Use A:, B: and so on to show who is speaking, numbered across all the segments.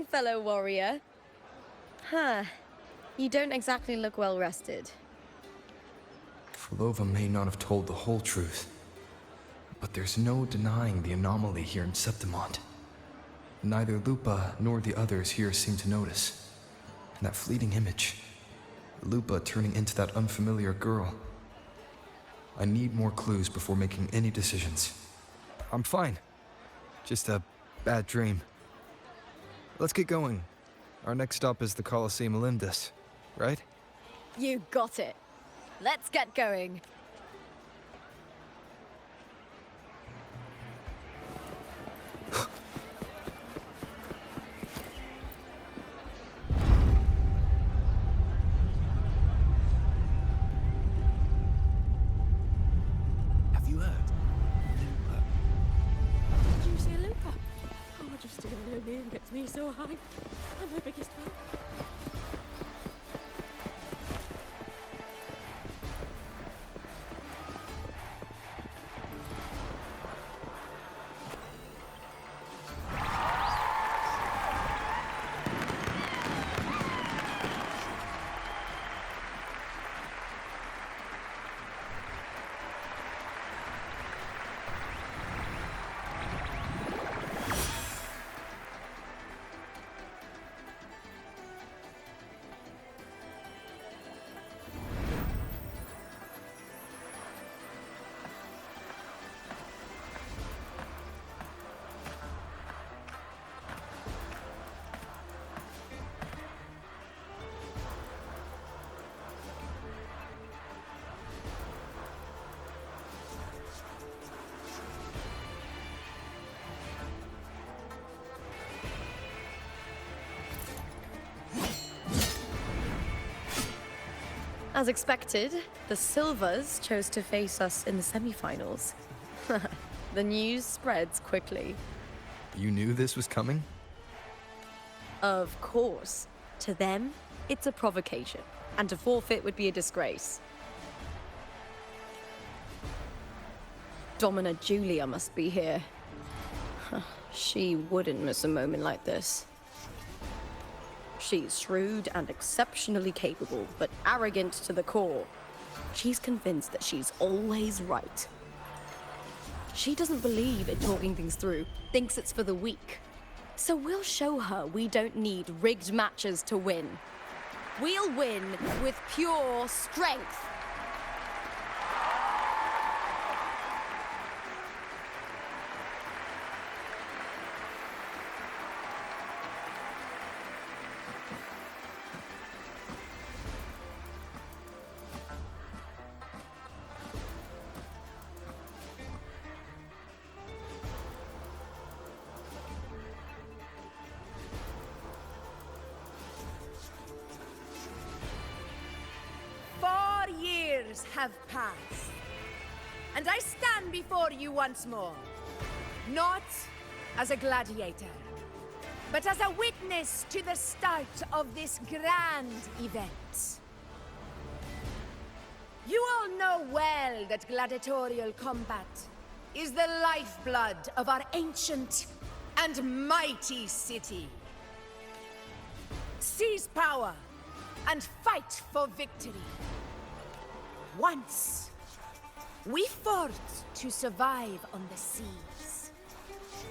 A: fellow warrior. Huh. You don't exactly look well rested.
B: Flova may not have told the whole truth, but there's no denying the anomaly here in Septimont. Neither Lupa nor the others here seem to notice. And that fleeting image, Lupa turning into that unfamiliar girl. I need more clues before making any decisions. I'm fine. Just a bad dream. Let's get going. Our next stop is the Colosseum Olympus, right?
A: You got it. Let's get going.
B: Have you heard?
C: Did you see Lupa? Oh, just to know her name gets me so high. I'm her biggest fan.
A: As expected, the Silvers chose to face us in the semifinals. The news spreads quickly.
B: You knew this was coming?
A: Of course. To them, it's a provocation, and to forfeit would be a disgrace. Domina Julia must be here. She wouldn't miss a moment like this. She's shrewd and exceptionally capable, but arrogant to the core. She's convinced that she's always right. She doesn't believe in talking things through, thinks it's for the weak. So we'll show her we don't need rigged matches to win. We'll win with pure strength.
D: Years have passed, and I stand before you once more, not as a gladiator, but as a witness to the start of this grand event. You all know well that gladiatorial combat is the lifeblood of our ancient and mighty city. Seize power and fight for victory. Once, we fought to survive on the seas.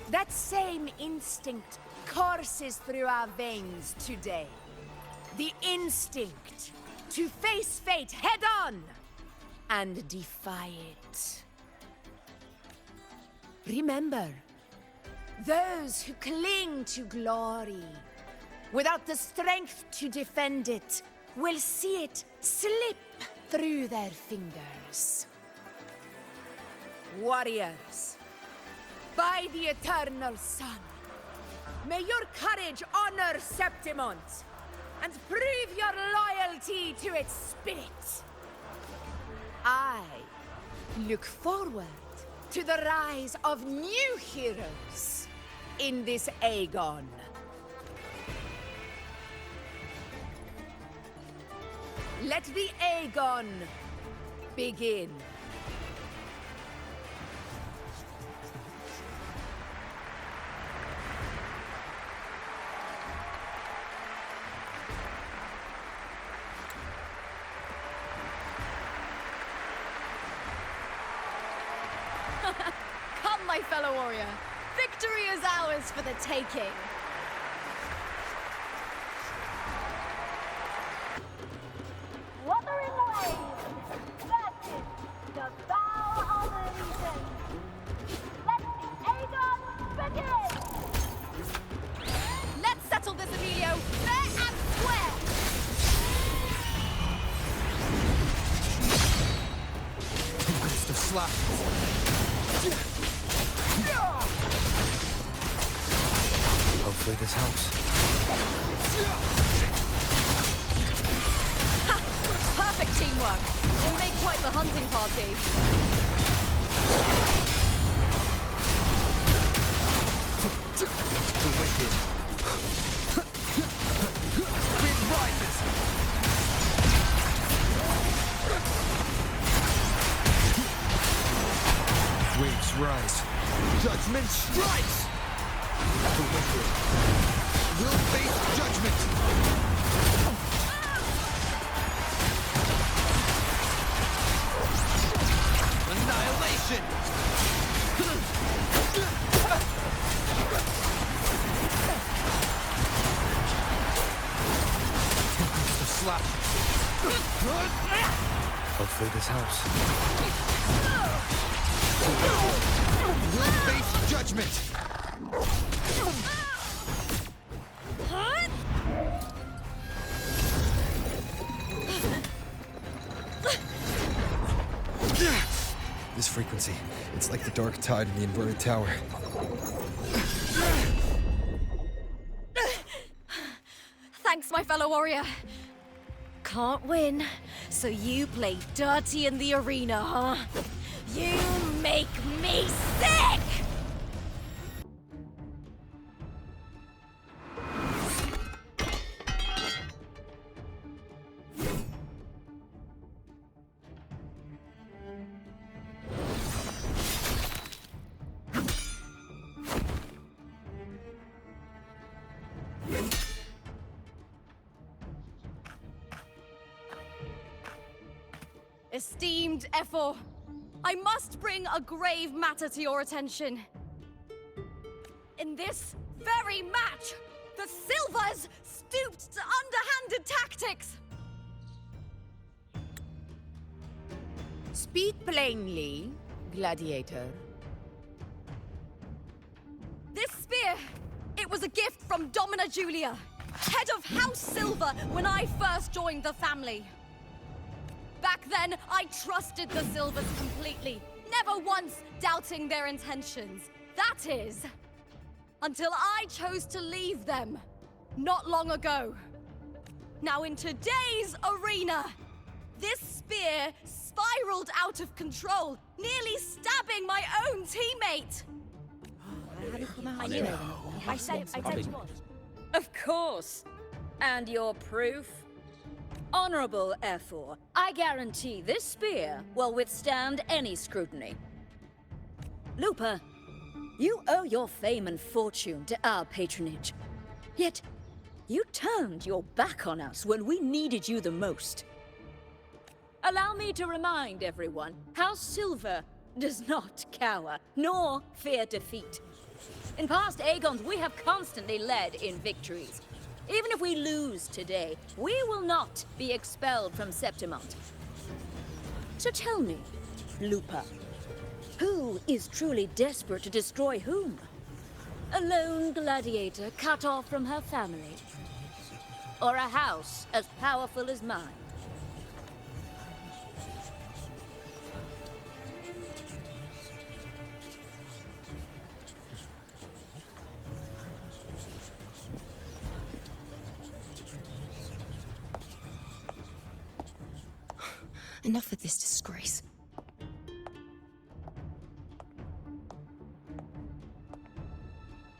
D: That same instinct courses through our veins today. The instinct to face fate head-on and defy it. Remember, those who cling to glory without the strength to defend it will see it slip through their fingers. Warriors, by the eternal sun, may your courage honor Septimont and prove your loyalty to its spirit. I look forward to the rise of new heroes in this Aegon. Let the Aegon begin.
A: my fellow warrior. Victory is ours for the taking.
E: Wuthering Waves versus the Bow of Elysium. Let the Aegon begin!
A: Let's settle this, Emilio, fair and square.
B: Tempest of slashes. Hopefully this helps.
A: Perfect teamwork. We make quite the hunting party.
B: The wicked. Wind rises. Waves rise. Judgment strikes. The wicked will face judgment. Annihilation! Tempest of slashes. Hopefully this helps. Will face judgment! This frequency, it's like the dark tide in the inverted tower.
A: Thanks, my fellow warrior. Can't win, so you play dirty in the arena, huh? You make me sick! Esteemed Ephor, I must bring a grave matter to your attention. In this very match, the Silvers stooped to underhanded tactics.
D: Speak plainly, gladiator.
A: This spear, it was a gift from Domina Julia, head of House Silver when I first joined the family. Back then, I trusted the Silvers completely, never once doubting their intentions. That is, until I chose to leave them, not long ago. Now in today's arena, this spear spiraled out of control, nearly stabbing my own teammate.
C: I knew it. I said you on.
F: Of course. And your proof? Honorable Ephor, I guarantee this spear will withstand any scrutiny. Lupa, you owe your fame and fortune to our patronage. Yet, you turned your back on us when we needed you the most. Allow me to remind everyone, House Silver does not cower, nor fear defeat. In past Aegons, we have constantly led in victories. Even if we lose today, we will not be expelled from Septimont. So tell me, Lupa, who is truly desperate to destroy whom? A lone gladiator cut off from her family? Or a house as powerful as mine?
A: Enough of this disgrace.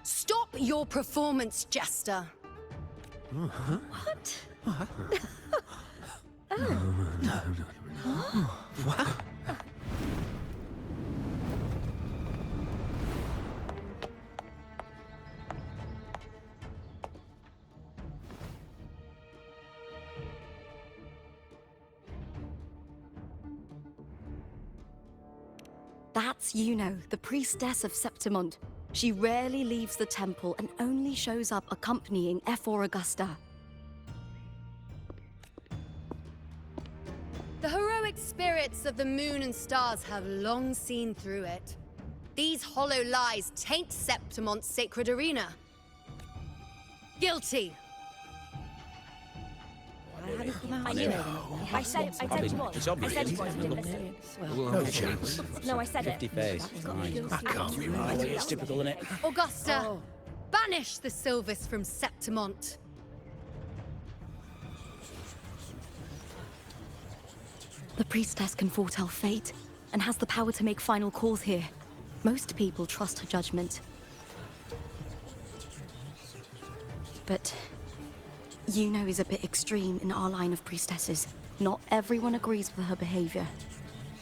A: Stop your performance, Jester.
F: What?
A: That's Yuno, the priestess of Septimont. She rarely leaves the temple and only shows up accompanying F4 Augusta.
G: The heroic spirits of the moon and stars have long seen through it. These hollow lies taint Septimont's sacred arena. Guilty.
C: I said you was.
H: It's
C: I
H: obvious.
C: said you was. You didn't listen.
H: No chance.
C: No, I said it.
H: 50 face.
C: That
H: Can't be right. It's typical, isn't it?
G: Augusta, banish the Silvers from Septimont.
A: The priestess can foretell fate and has the power to make final calls here. Most people trust her judgment. But Yuno is a bit extreme in our line of priestesses. Not everyone agrees with her behavior,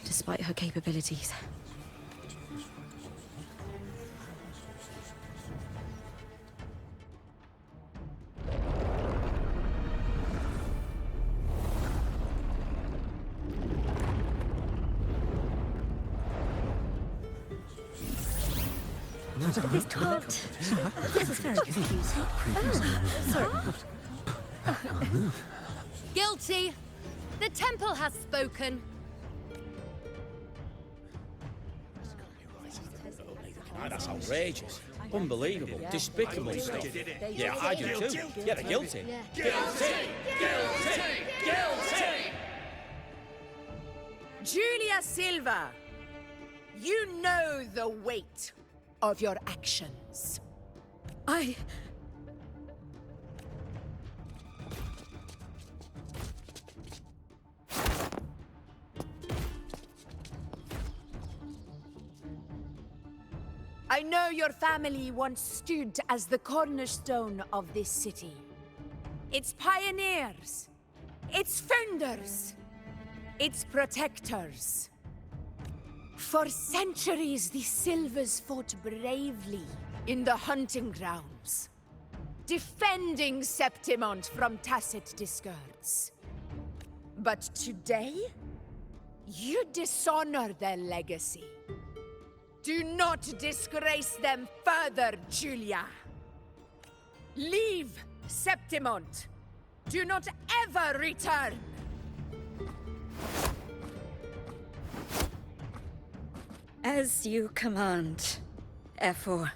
A: despite her capabilities.
C: This can't. This is very confusing. Sorry.
G: Guilty. The temple has spoken.
H: That's outrageous. Unbelievable. Despicable stuff. Yeah, I do too. Yeah, they're guilty.
D: Julia Silva, you know the weight of your actions. I know your family once stood as the cornerstone of this city. Its pioneers, its founders, its protectors. For centuries, the Silvers fought bravely in the hunting grounds, defending Septimont from tacit discards. But today, you dishonor their legacy. Do not disgrace them further, Julia. Leave Septimont. Do not ever return.
F: As you command, F4.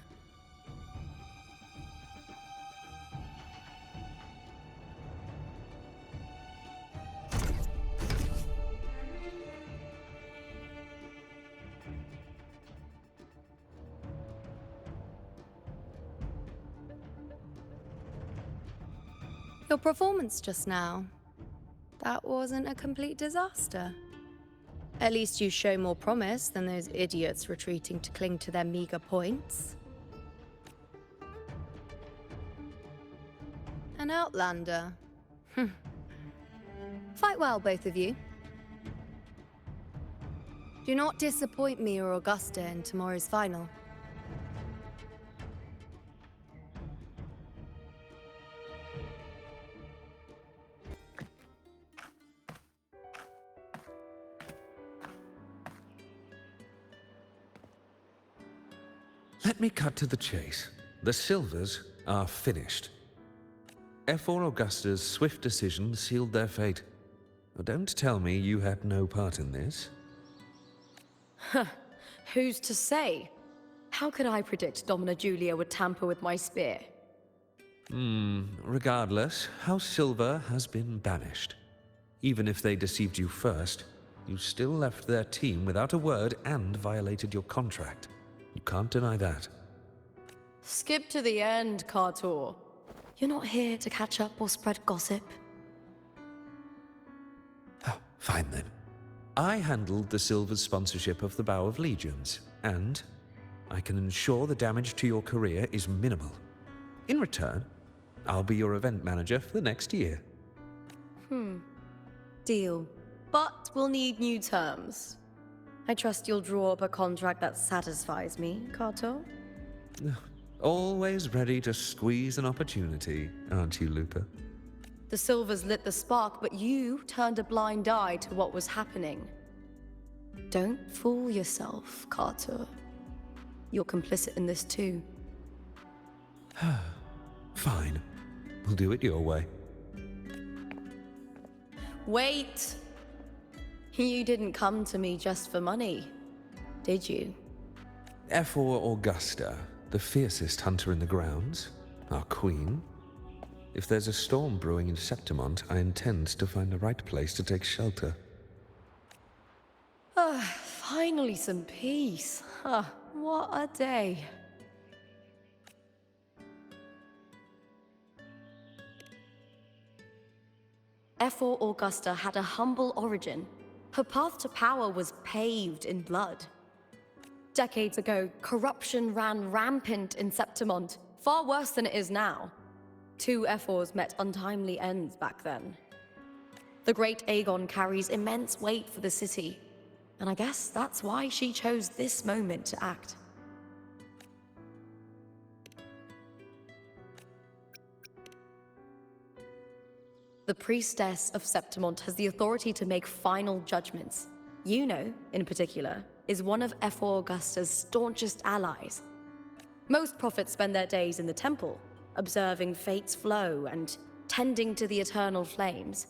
G: Your performance just now, that wasn't a complete disaster. At least you show more promise than those idiots retreating to cling to their meager points. An outlander. Fight well, both of you. Do not disappoint me or Augusta in tomorrow's final.
I: Let me cut to the chase. The Silvers are finished. F4 Augusta's swift decision sealed their fate. Don't tell me you had no part in this.
A: Who's to say? How could I predict Domina Julia would tamper with my spear?
I: Regardless, House Silver has been banished. Even if they deceived you first, you still left their team without a word and violated your contract. You can't deny that.
A: Skip to the end, Kartor. You're not here to catch up or spread gossip.
I: Oh, fine then. I handled the Silver's sponsorship of the Bow of Legions, and I can ensure the damage to your career is minimal. In return, I'll be your event manager for the next year.
A: Deal. But we'll need new terms. I trust you'll draw up a contract that satisfies me, Kartor?
I: Always ready to squeeze an opportunity, aren't you, Lupa?
A: The Silvers lit the spark, but you turned a blind eye to what was happening. Don't fool yourself, Carter. You're complicit in this too.
I: Fine. We'll do it your way.
A: Wait! You didn't come to me just for money, did you?
I: Ephor Augusta, the fiercest hunter in the grounds, our queen. If there's a storm brewing in Septimont, I intend to find the right place to take shelter.
A: Finally some peace. What a day. Ephor Augusta had a humble origin. Her path to power was paved in blood. Decades ago, corruption ran rampant in Septimont, far worse than it is now. 2 Ephors met untimely ends back then. The great Aegon carries immense weight for the city, and I guess that's why she chose this moment to act. The priestess of Septimont has the authority to make final judgments. Yuno, in particular, is one of Ephor Augusta's staunchest allies. Most prophets spend their days in the temple, observing fate's flow and tending to the eternal flames.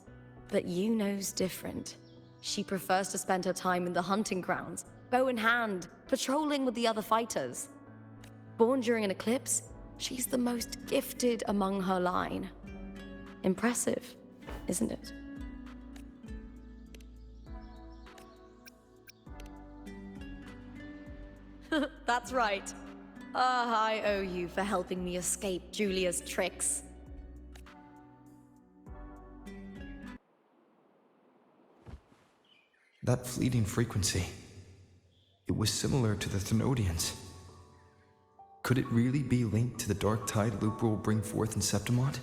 A: But Yuno's different. She prefers to spend her time in the hunting grounds, bow in hand, patrolling with the other fighters. Born during an eclipse, she's the most gifted among her line. Impressive, isn't it? That's right. I owe you for helping me escape Julia's tricks.
B: That fleeting frequency, it was similar to the Thenodians. Could it really be linked to the dark tide Lupa will bring forth in Septimont,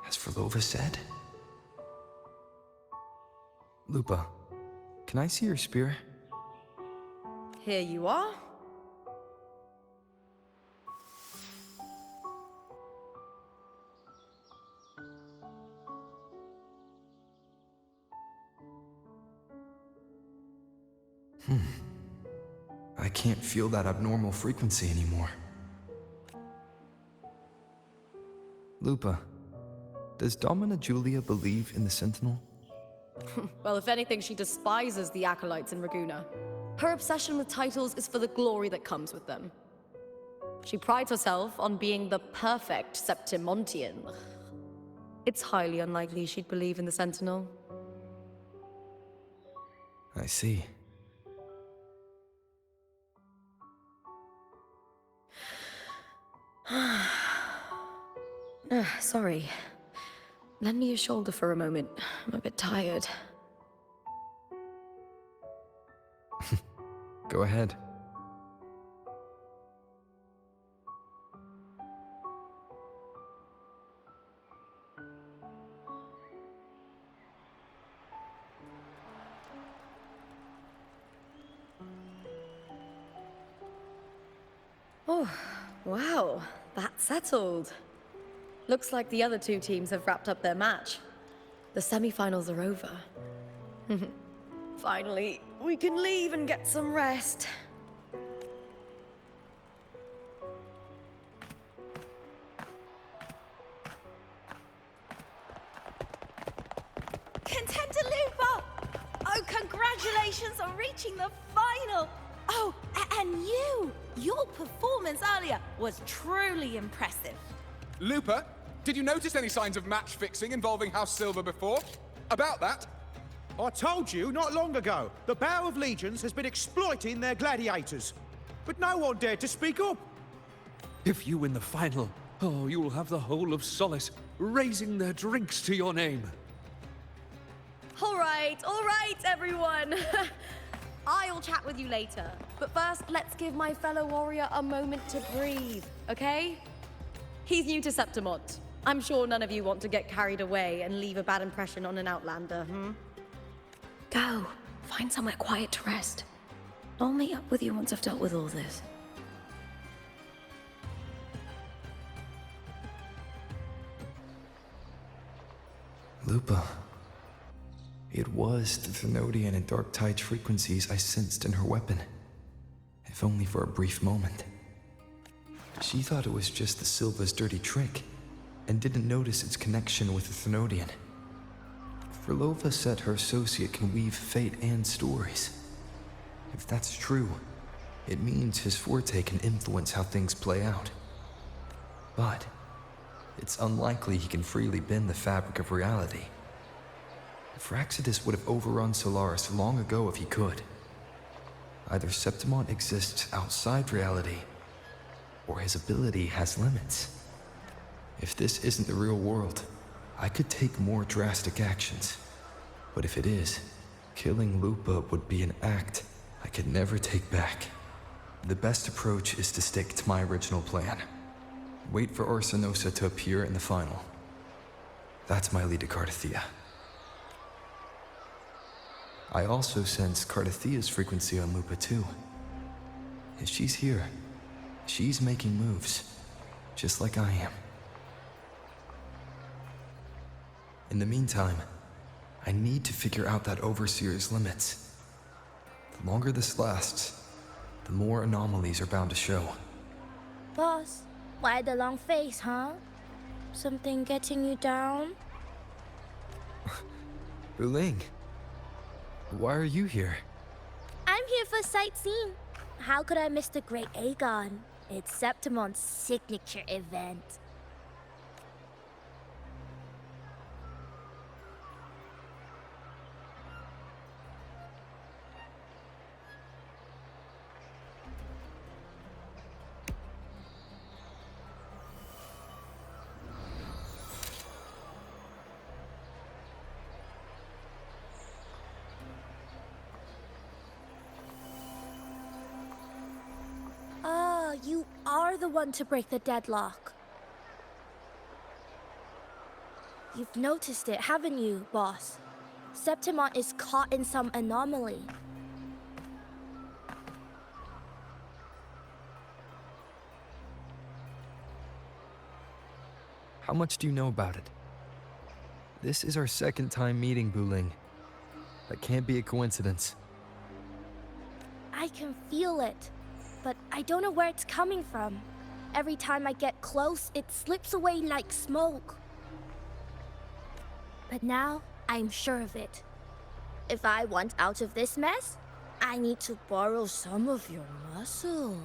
B: as Verlova said? Lupa, can I see your spear?
A: Here you are.
B: I can't feel that abnormal frequency anymore. Lupa, does Domina Julia believe in the Sentinel?
A: Well, if anything, she despises the acolytes in Raguna. Her obsession with titles is for the glory that comes with them. She prides herself on being the perfect Septimontian. It's highly unlikely she'd believe in the Sentinel.
B: I see.
A: Sorry. Lend me your shoulder for a moment. I'm a bit tired.
B: Go ahead.
A: Oh, wow. That's settled. Looks like the other 2 teams have wrapped up their match. The semifinals are over. Finally, we can leave and get some rest.
J: Contender Lupa! Oh, congratulations on reaching the final! Oh, and your performance earlier was truly impressive.
K: Lupa, did you notice any signs of match fixing involving House Silver before? About that?
L: I told you not long ago, the Bow of Legions has been exploiting their gladiators. But no one dared to speak up.
I: If you win the final, oh, you will have the whole of Solace raising their drinks to your name.
A: All right, everyone. I'll chat with you later. But first, let's give my fellow warrior a moment to breathe, okay? He's new to Septimont. I'm sure none of you want to get carried away and leave a bad impression on an outlander, Go. Find somewhere quiet to rest. I'll meet up with you once I've dealt with all this.
B: Lupa, It was the Thenodian and Dark Tide's frequencies I sensed in her weapon, if only for a brief moment. She thought it was just the Silva's dirty trick, and didn't notice its connection with the Thenodian. Frolova said her associate can weave fate and stories. If that's true, it means his forte can influence how things play out. But it's unlikely he can freely bend the fabric of reality. Fraxidus would have overrun Solaris long ago if he could. Either Septimont exists outside reality, or his ability has limits. If this isn't the real world, I could take more drastic actions. But if it is, killing Lupa would be an act I could never take back. The best approach is to stick to my original plan. Wait for Arsenosa to appear in the final. That's my lead to Cardathea. I also sense Cardathea's frequency on Lupa too. If she's here, she's making moves, just like I am. In the meantime, I need to figure out that Overseer's limits. The longer this lasts, the more anomalies are bound to show.
C: Boss, why the long face, huh? Something getting you down?
B: Wuling, why are you here?
C: I'm here for sightseeing. How could I miss the Great Aegon? It's Septimon's signature event. You are the one to break the deadlock. You've noticed it, haven't you, boss? Septimont is caught in some anomaly.
B: How much do you know about it? This is our second time meeting, Wuling. That can't be a coincidence.
C: I can feel it, but I don't know where it's coming from. Every time I get close, it slips away like smoke. But now, I'm sure of it. If I want out of this mess, I need to borrow some of your muscle.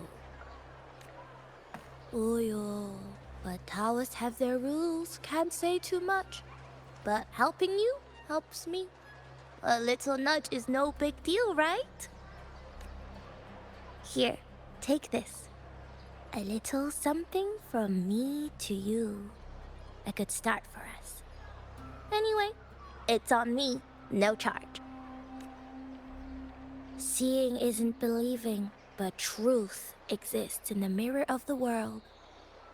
C: Oyo, but Taoists have their rules, can't say too much. But helping you helps me. A little nudge is no big deal, right? Here, take this. A little something from me to you. A good start for us. Anyway, it's on me, no charge. Seeing isn't believing, but truth exists in the mirror of the world.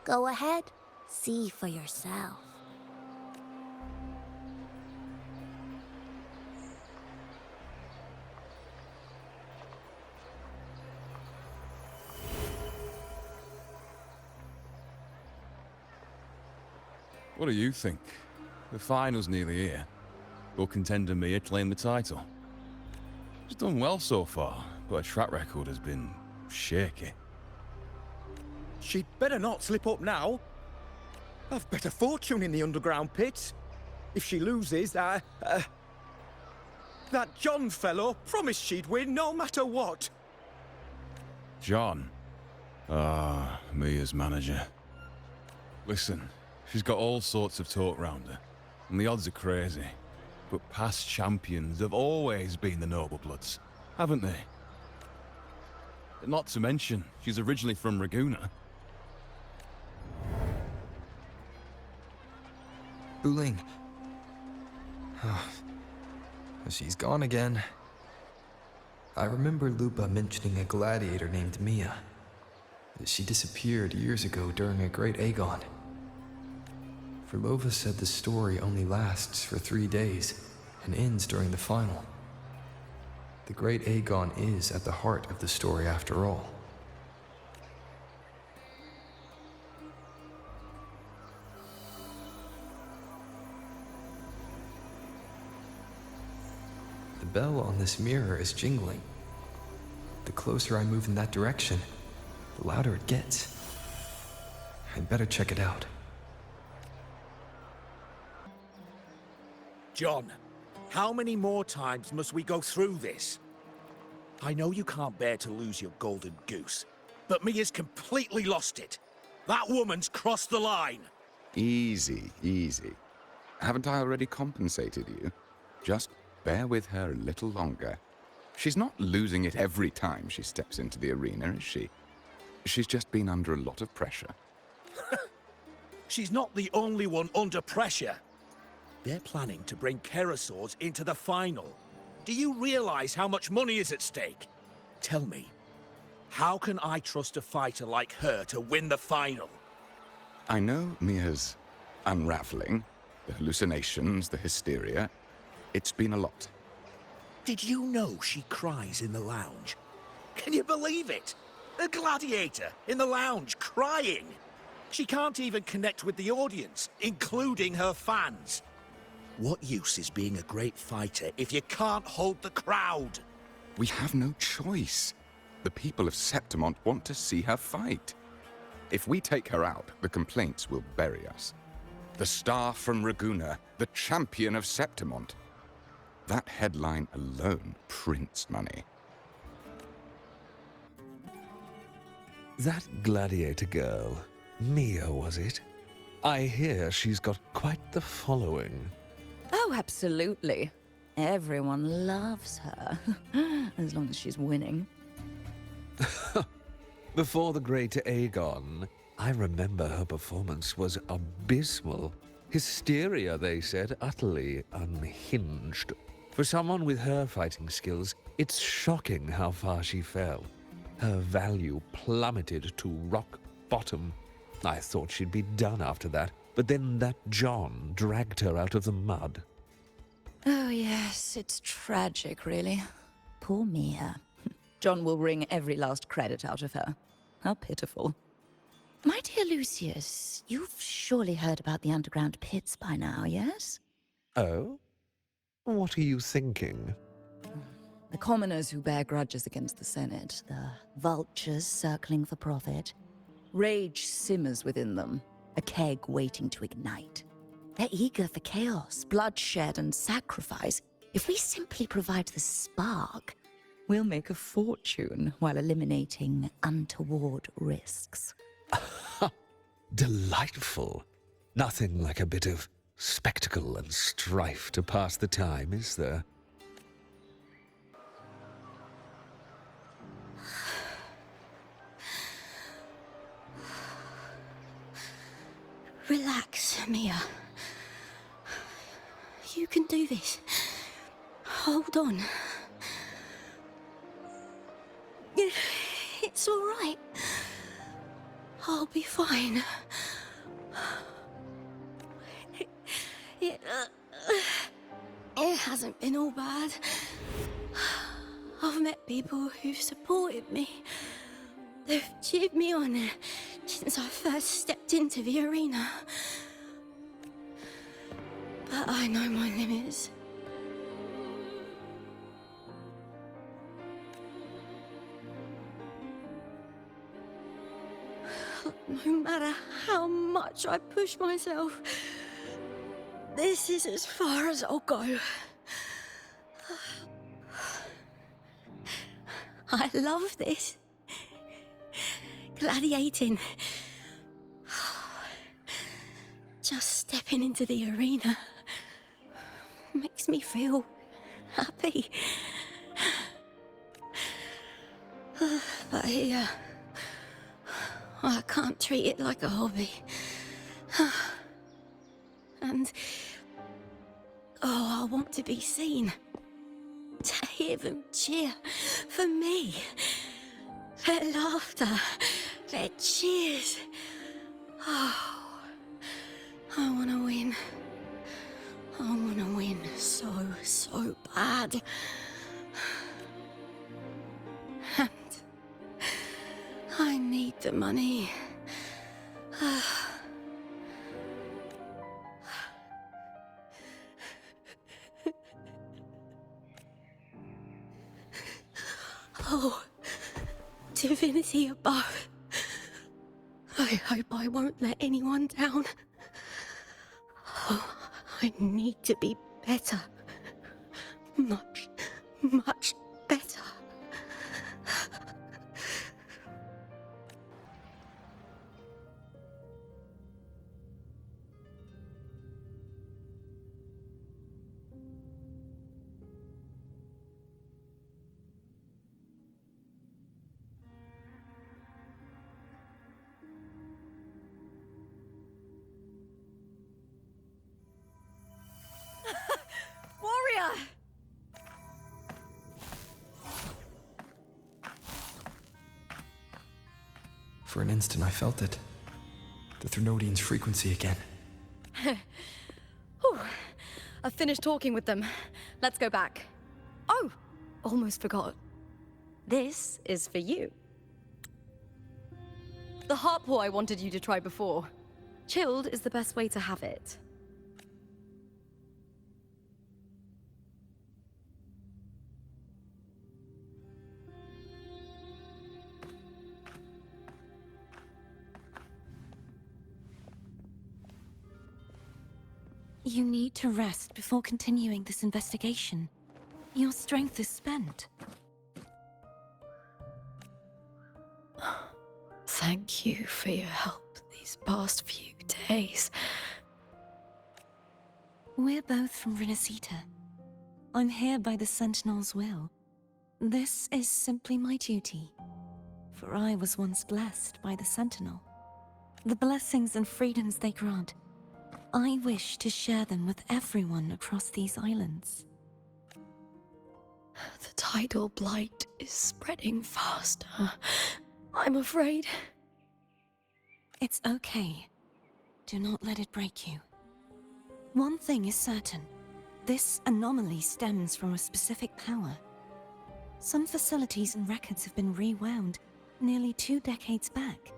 C: Go ahead, see for yourself.
K: What do you think? The final's nearly here. Will contender Mia claim the title? She's done well so far, but her track record has been shaky.
L: She'd better not slip up now. I've bet a fortune in the underground pits. If she loses, that John fellow promised she'd win no matter what.
K: John? Ah, Mia's manager. Listen, she's got all sorts of talk round her, and the odds are crazy. But past champions have always been the noble bloods, haven't they? Not to mention, she's originally from Raguna.
B: Wuling. She's gone again. I remember Lupa mentioning a gladiator named Mia. She disappeared years ago during a Great Aegon. Frolova said the story only lasts for 3 days and ends during the final. The Great Aegon is at the heart of the story after all. bell on this mirror is jingling. The closer I move in that direction, the louder it gets. I'd better check it out.
M: John, how many more times must we go through this? I know you can't bear to lose your golden goose, but Mia's completely lost it. That woman's crossed the line.
N: Easy, easy. Haven't I already compensated you? Just bear with her a little longer. She's not losing it every time she steps into the arena, is she? She's just been under a lot of pressure.
M: She's not the only one under pressure. They're planning to bring Kerasaurs into the final. Do you realize how much money is at stake? Tell me, how can I trust a fighter like her to win the final?
N: I know Mia's unraveling, the hallucinations, the hysteria. It's been a lot.
M: Did you know she cries in the lounge? Can you believe it? A gladiator in the lounge crying. She can't even connect with the audience, including her fans. What use is being a great fighter if you can't hold the crowd?
N: We have no choice. The people of Septimont want to see her fight. If we take her out, the complaints will bury us. The star from Raguna, the champion of Septimont. That headline alone prints money.
I: That gladiator girl, Mia, was it? I hear she's got quite the following.
F: Oh, absolutely. Everyone loves her, as long as she's winning.
I: Before the great Aegon, I remember her performance was abysmal. Hysteria, they said, utterly unhinged. For someone with her fighting skills, it's shocking how far she fell. Her value plummeted to rock bottom. I thought she'd be done after that, but then that John dragged her out of the mud.
F: Oh, yes, it's tragic, really. Poor Mia. John will wring every last credit out of her. How pitiful.
C: My dear Lucius, you've surely heard about the underground pits by now, yes?
I: Oh? What are you thinking?
F: The commoners who bear grudges against the Senate,
C: The vultures circling for profit.
F: rage simmers within them, a keg waiting to ignite.
C: They're eager for chaos, bloodshed, and sacrifice. If we simply provide the spark,
F: We'll make a fortune while
C: eliminating untoward risks.
I: Delightful. Nothing like a bit of spectacle and strife to pass the time, is there?
C: Relax, Mia. You can do this. Hold on. It's all right. I'll be fine. It hasn't been all bad. I've met people who've supported me. They've cheered me on since I first stepped into the arena. But I know my limits. No matter how much I push myself, this is as far as I'll go. I love this. Gladiating. Just stepping into the arena makes me feel happy. But here, I can't treat it like a hobby. And I want to be seen. To hear them cheer for me. Their laughter, their cheers. Oh, I want to win. I want to win so bad. And I need the money. Oh, divinity above. I hope I won't let anyone down. Oh, I need to be better. Much, much better.
A: Warrior!
B: For an instant, I felt it. The Thrunodian's frequency again.
A: Whew. I've finished talking with them. Let's go back. Oh, almost forgot. This is for you. The heart pour I wanted you to try before. Chilled is the best way to have it.
C: You need to rest before continuing this investigation. Your strength is spent.
G: Thank you for your help these past few days.
C: We're both from Renacita. I'm here by the Sentinel's will. This is simply my duty. For I was once blessed by the Sentinel. The blessings and freedoms they grant, I wish to share them with everyone across these islands.
G: The tidal blight is spreading faster. I'm afraid.
C: It's okay. Do not let it break you. One thing is certain. This anomaly stems from a specific power. Some facilities and records have been rewound nearly 2 decades back.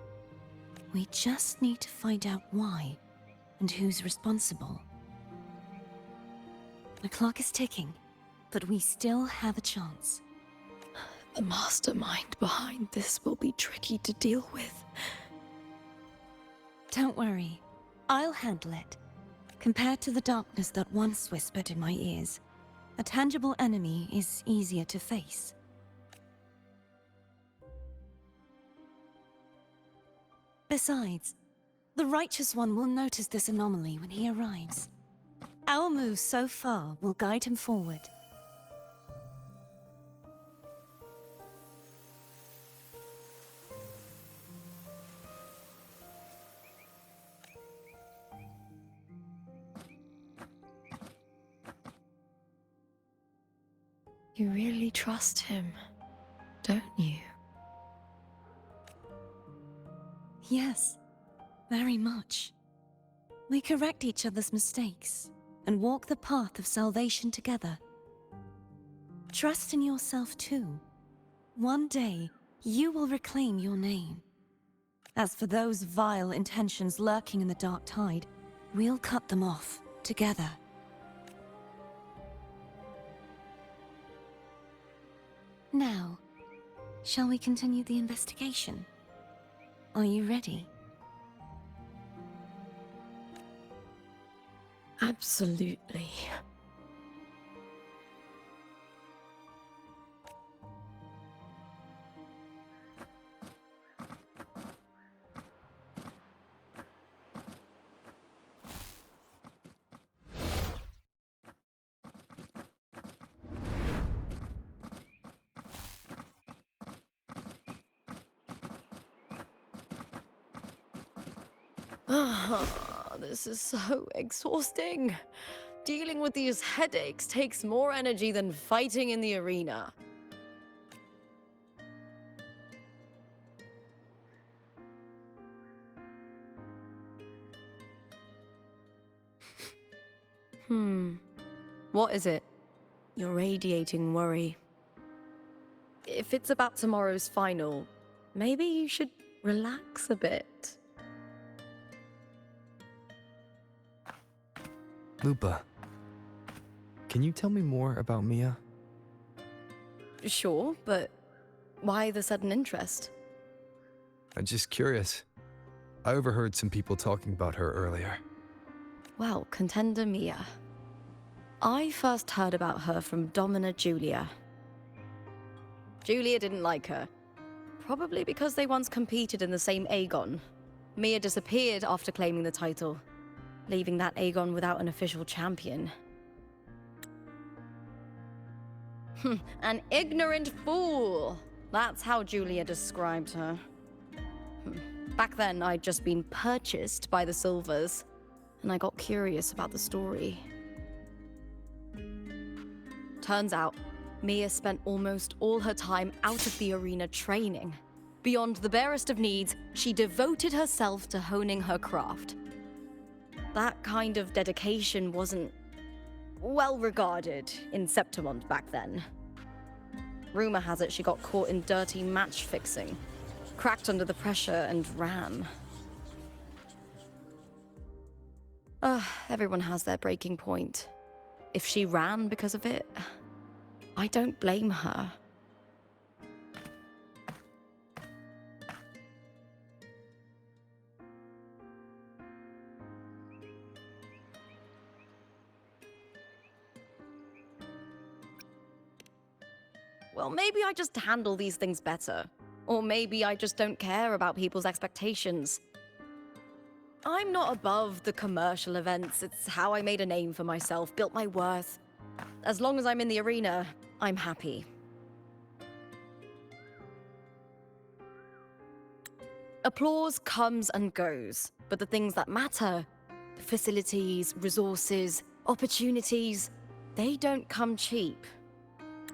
C: We just need to find out why and who's responsible. The clock is ticking, but we still have a chance.
G: The mastermind behind this will be tricky to deal with.
C: Don't worry, I'll handle it. Compared to the darkness that once whispered in my ears, a tangible enemy is easier to face. Besides, the Righteous One will notice this anomaly when he arrives. Our moves so far will guide him forward.
G: You really trust him, don't you?
C: Yes, very much. We correct each other's mistakes and walk the path of salvation together. Trust in yourself too. One day, you will reclaim your name. As for those vile intentions lurking in the dark tide, we'll cut them off together. Now, shall we continue the investigation? Are you ready?
G: Absolutely. This is so exhausting. Dealing with these headaches takes more energy than fighting in the arena. What is it? You're radiating worry. If it's about tomorrow's final, maybe you should relax a bit.
B: Lupa, can you tell me more about Mia?
A: Sure, but Why the sudden interest?
B: I'm just curious. I overheard some people talking about her earlier.
A: Well, contender Mia. I first heard about her from Domina Julia. Julia didn't like her. Probably because they once competed in the same Aegon. Mia disappeared after claiming the title, leaving that Aegon without an official champion. An ignorant fool! That's how Julia described her. Back then, I'd just been purchased by the Silvers, and I got curious about the story. Turns out, Mia spent almost all her time out of the arena training. Beyond the barest of needs, she devoted herself to honing her craft. That kind of dedication wasn't well regarded in Septimont back then. Rumor has it she got caught in dirty match fixing, cracked under the pressure, and ran. Everyone has their breaking point. If she ran because of it, I don't blame her. Well, maybe I just handle these things better. Or maybe I just don't care about people's expectations. I'm not above the commercial events. It's how I made a name for myself, built my worth. As long as I'm in the arena, I'm happy. Applause comes and goes, but the things that matter, the facilities, resources, opportunities, they don't come cheap.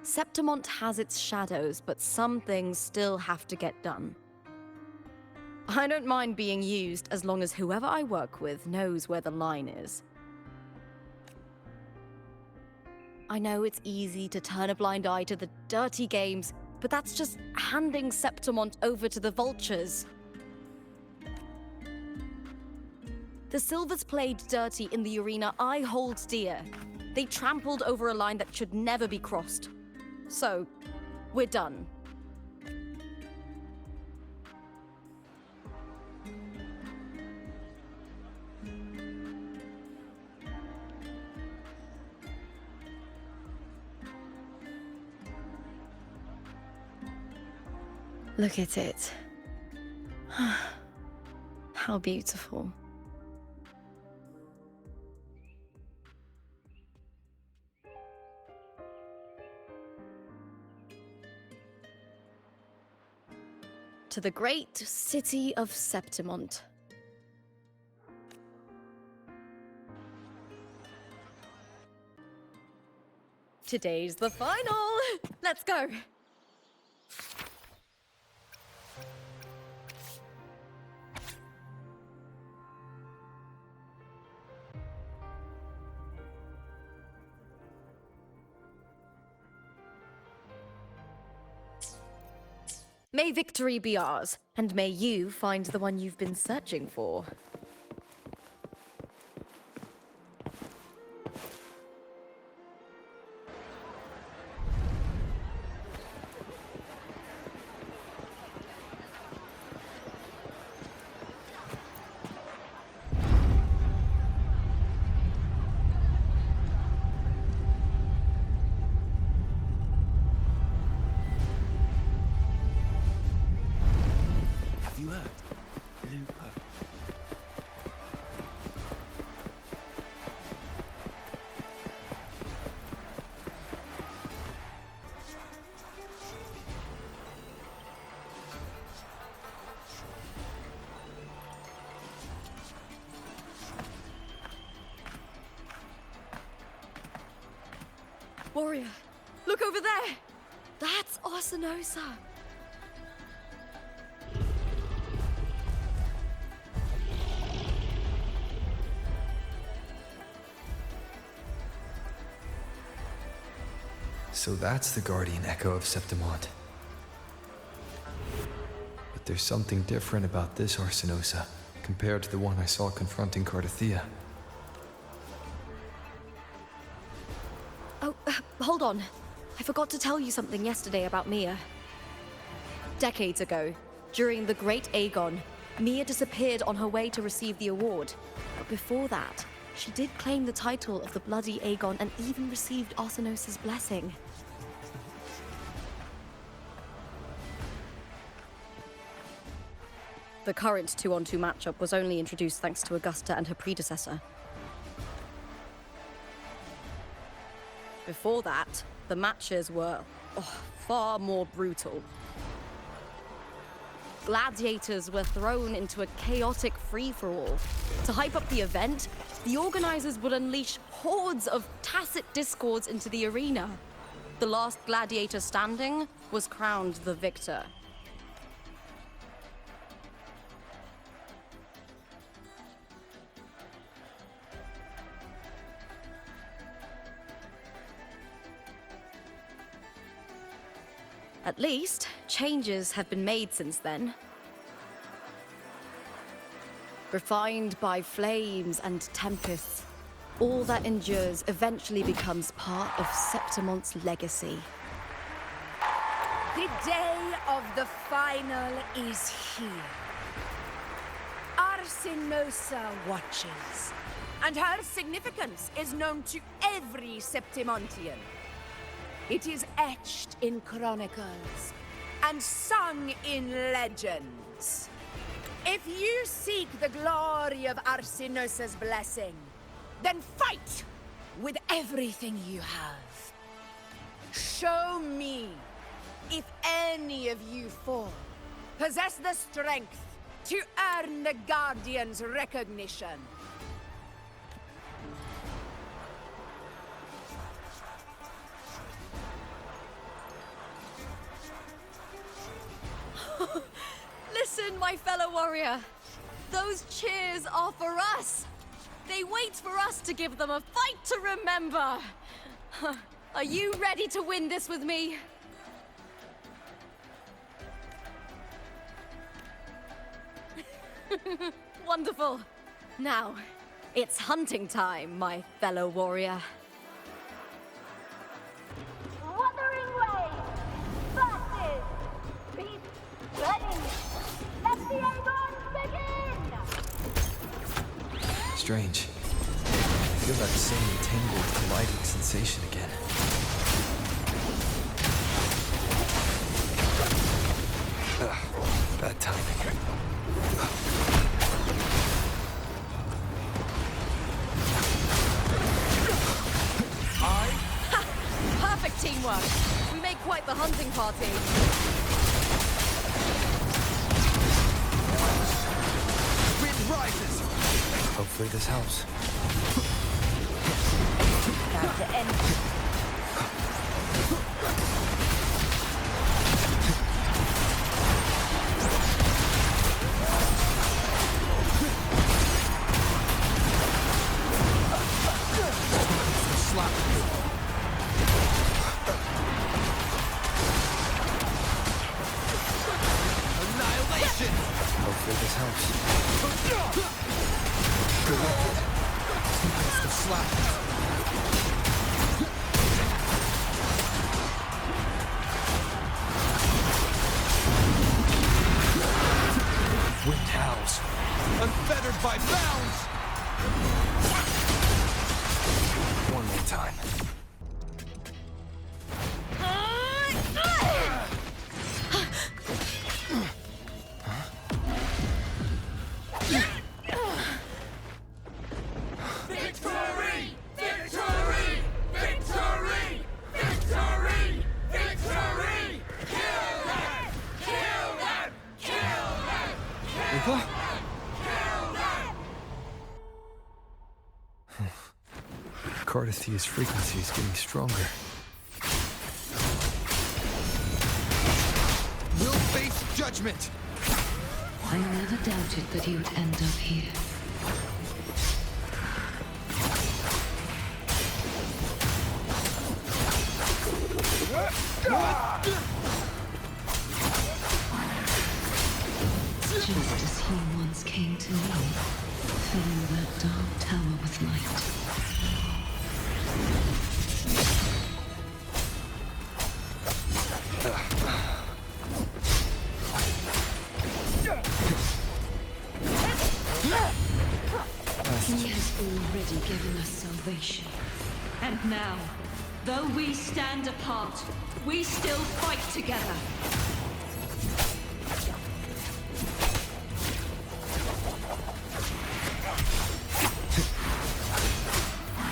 A: Septimont has its shadows, but some things still have to get done. I don't mind being used as long as whoever I work with knows where the line is. I know it's easy to turn a blind eye to the dirty games, but that's just handing Septimont over to the vultures. The Silvers played dirty in the arena I hold dear. They trampled over a line that should never be crossed. So, we're done. Look at it. How beautiful. To the great city of Septimont. Today's the final! Let's go! May victory be ours, and may you find the one you've been searching for. Warrior, look over there! That's Arsinosa!
B: So that's the guardian echo of Septimont. But there's something different about this Arsinosa compared to the one I saw confronting Cardathia.
A: Oh, hold on. I forgot to tell you something yesterday about Mia. Decades ago, during the Great Aegon, Mia disappeared on her way to receive the award. But before that, she did claim the title of the Bloody Aegon and even received Arsenos' blessing. The current 2-on-2 matchup was only introduced thanks to Augusta and her predecessor. Before that, the matches were far more brutal. Gladiators were thrown into a chaotic free-for-all. To hype up the event, the organizers would unleash hordes of tacit discords into the arena. The last gladiator standing was crowned the victor. At least, changes have been made since then. Refined by flames and tempests, all that endures eventually becomes part of Septimont's legacy.
D: The day of the final is here. Arsinosa watches, and her significance is known to every Septimontian. It is etched in chronicles and sung in legends. If you seek the glory of Arsinosa's blessing, then fight with everything you have. Show me if any of you four possess the strength to earn the Guardian's recognition.
A: Listen, my fellow warrior. Those cheers are for us. They wait for us to give them a fight to remember. Are you ready to win this with me? Wonderful. Now, it's hunting time, my fellow warrior.
E: Wuthering Waves versus Beast Ready. Let the Aegon begin!
B: Strange. I feel that same tangled, colliding sensation again. Bad timing.
A: Perfect teamwork. We make quite the hunting party.
L: Wind rises!
B: Hopefully this helps.
A: Time to end.
L: Annihilation!
B: Hopefully this helps.
L: It's the slap.
B: Wind howls.
L: Unfettered by bounds!
B: One more time.
L: Victory! Victory! Victory! Victory! Victory! Kill them! Kill them! Kill them!
B: Lupa? Cardithia's frequency is getting stronger.
L: We'll face judgment!
O: I never doubted that you'd end up here. Just as he once came to me, filling that dark tower with light. already given us salvation. And now, though we stand apart, we still fight together.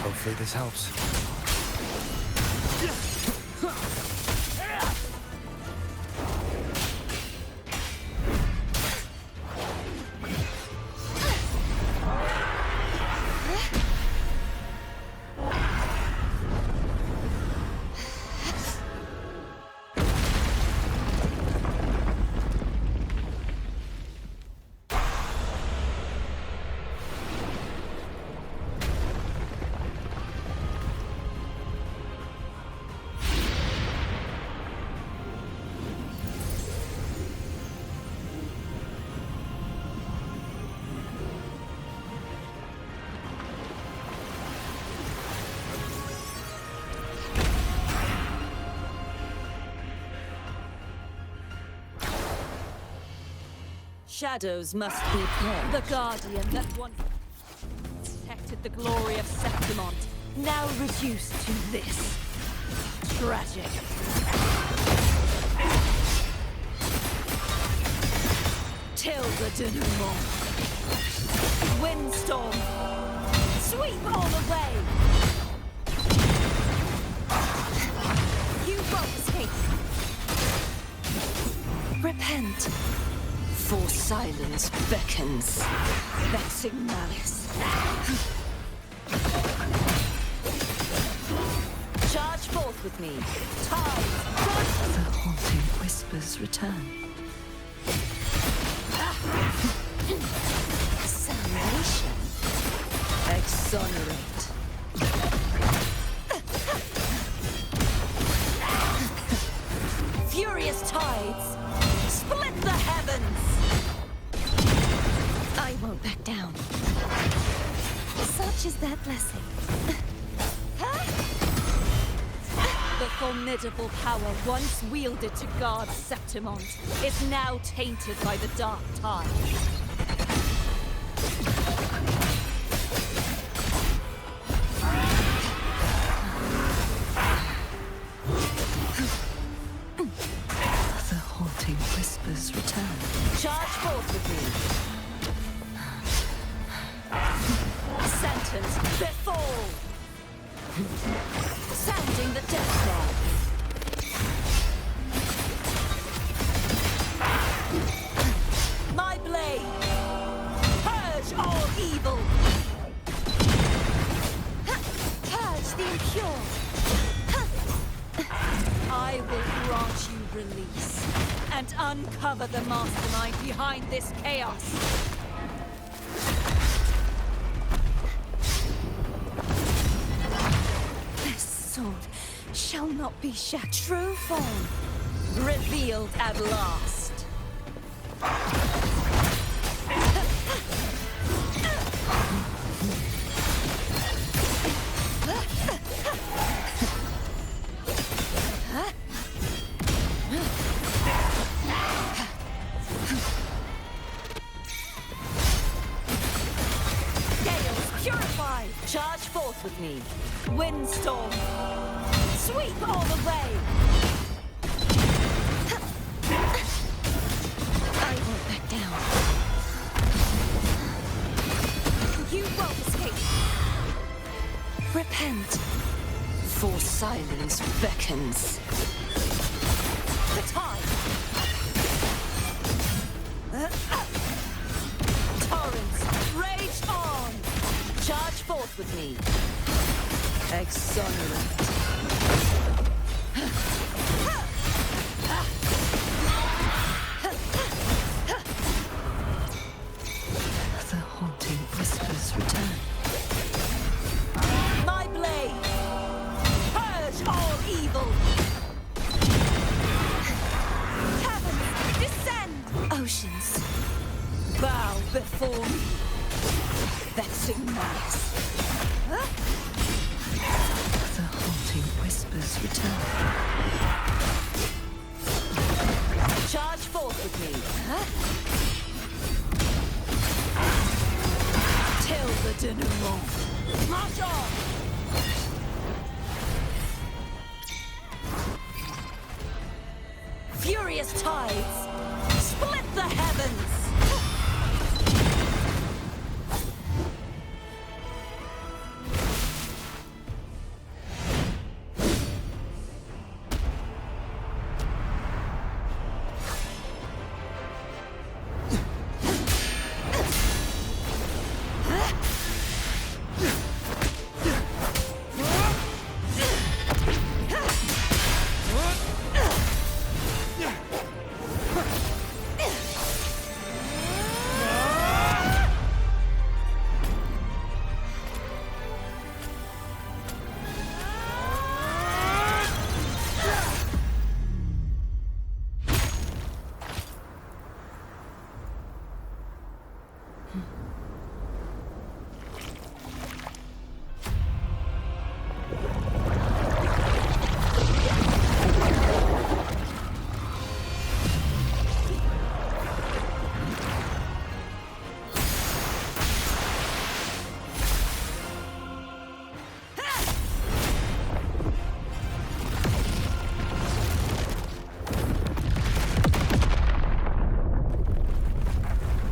B: Hopefully this helps.
F: Shadows must be purged. The Guardian that once protected the glory of Septimont, now reduced to this. Tragic. Till the denouement. Windstorm. Sweep all away. You won't escape. Repent. For silence beckons, vexing malice. Charge forth with me. Tide,
O: The haunting whispers return.
F: Salvation. Exonerate. Furious tides. Split the heavens.
C: I won't back down. Such is their blessing.
F: The formidable power once wielded to guard Septimont is now tainted by the dark tide.
O: The haunting whispers return.
F: Charge forth with me. Sentence befall. Sounding the death knell. My blade. Purge all evil. Purge the impure. I will grant you release and uncover the mastermind behind this chaos. This sword shall not be shattered. True form revealed at last. Charge forth with me. Windstorm. Sweep all the way.
C: I won't back down.
F: You won't escape.
O: Repent. For silence beckons.
F: The tide. Torrents, rage on. Charge forth with me. Exonerate.
O: The haunting whispers return.
F: My blade. Purge all evil. Heavens, descend.
C: Oceans.
F: Bow before me. Vexing malice.
O: The haunting whispers return.
F: Charge forth with me. Till the denouement.
J: furious tides. Split the heavens!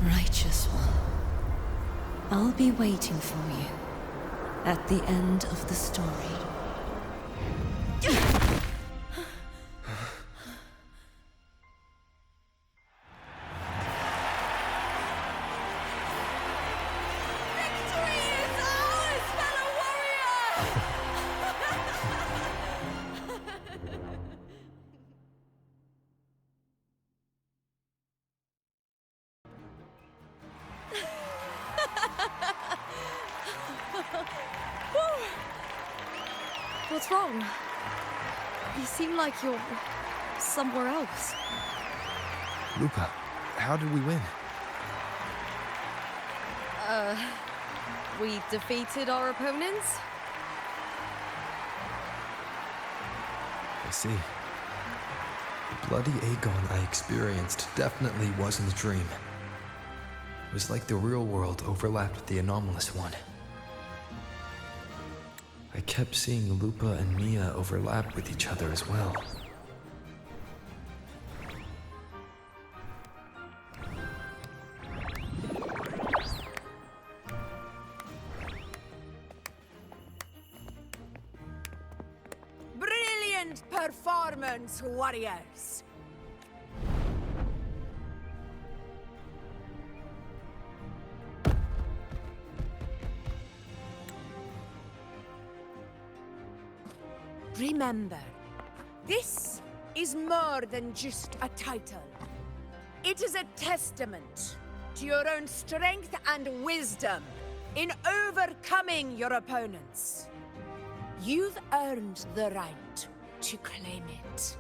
O: Righteous one, I'll be waiting for you at the end of the story.
A: What's wrong? You seem like you're somewhere else.
B: Lupa, how did we win?
A: We defeated our opponents?
B: I see. The bloody Aegon I experienced definitely wasn't a dream. It was like the real world overlapped with the anomalous one. I kept seeing Lupa and Mia overlap with each other as well.
D: Brilliant performance, warriors! Remember, this is more than just a title. It is a testament to your own strength and wisdom in overcoming your opponents. You've earned the right to claim it.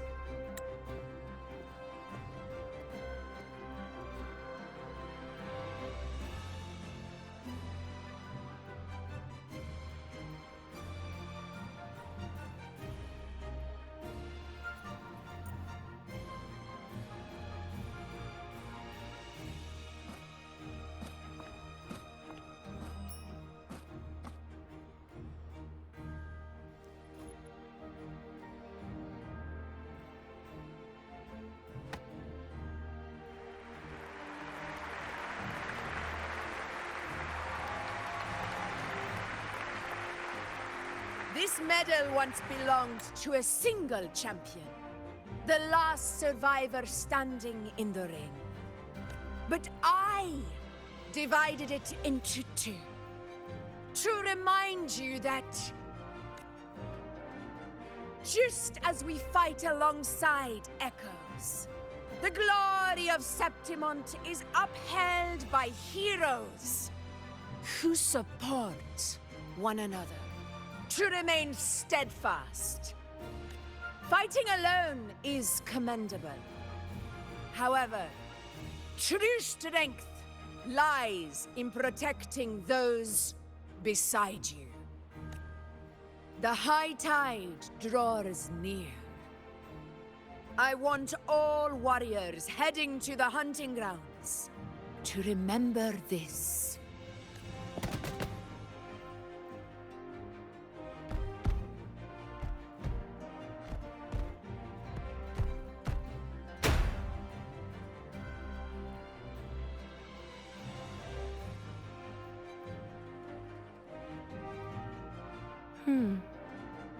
D: This medal once belonged to a single champion, the last survivor standing in the ring. But I divided it into two, to remind you that just as we fight alongside echoes, the glory of Septimont is upheld by heroes who support one another. To remain steadfast. Fighting alone is commendable. However, true strength lies in protecting those beside you. The high tide draws near. I want all warriors heading to the hunting grounds to remember this.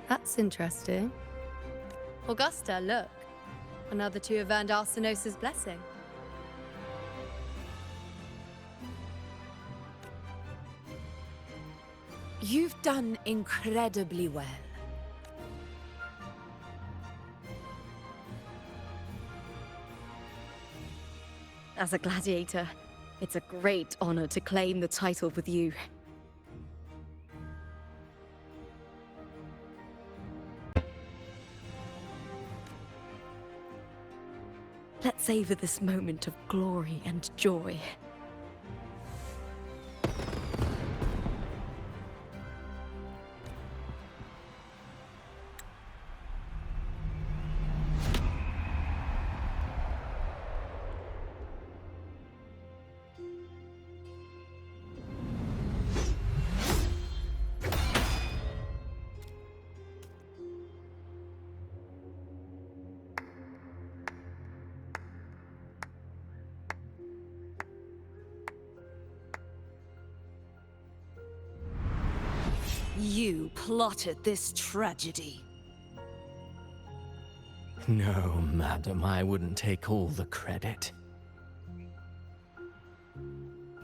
G: That's interesting. Augusta, look. Another two have earned Arsenos's blessing.
D: You've done incredibly well.
A: As a gladiator, it's a great honor to claim the title with you. Let's savor this moment of glory and joy.
J: You plotted this tragedy.
P: No, madam, I wouldn't take all the credit.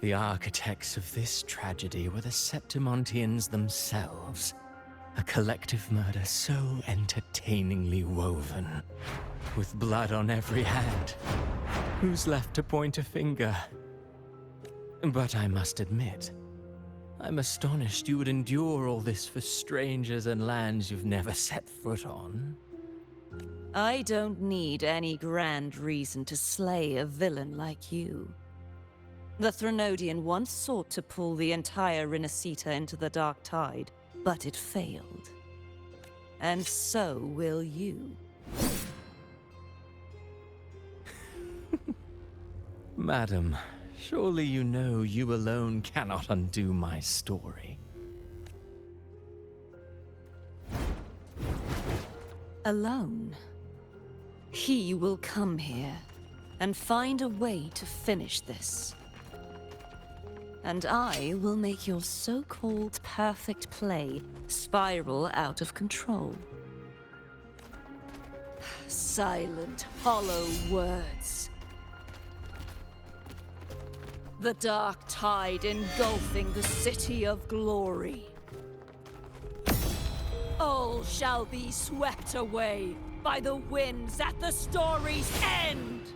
P: The architects of this tragedy were the Septimontians themselves. A collective murder so entertainingly woven, with blood on every hand. Who's left to point a finger? But I must admit, I'm astonished you would endure all this for strangers and lands you've never set foot on.
J: I don't need any grand reason to slay a villain like you. The Threnodian once sought to pull the entire Renacita into the Dark Tide, but it failed. And so will you.
P: Madam, surely you know you alone cannot undo my story.
J: Alone? He will come here and find a way to finish this. And I will make your so-called perfect play spiral out of control. Silent, hollow words. The dark tide engulfing the city of glory. All shall be swept away by the winds at the story's end!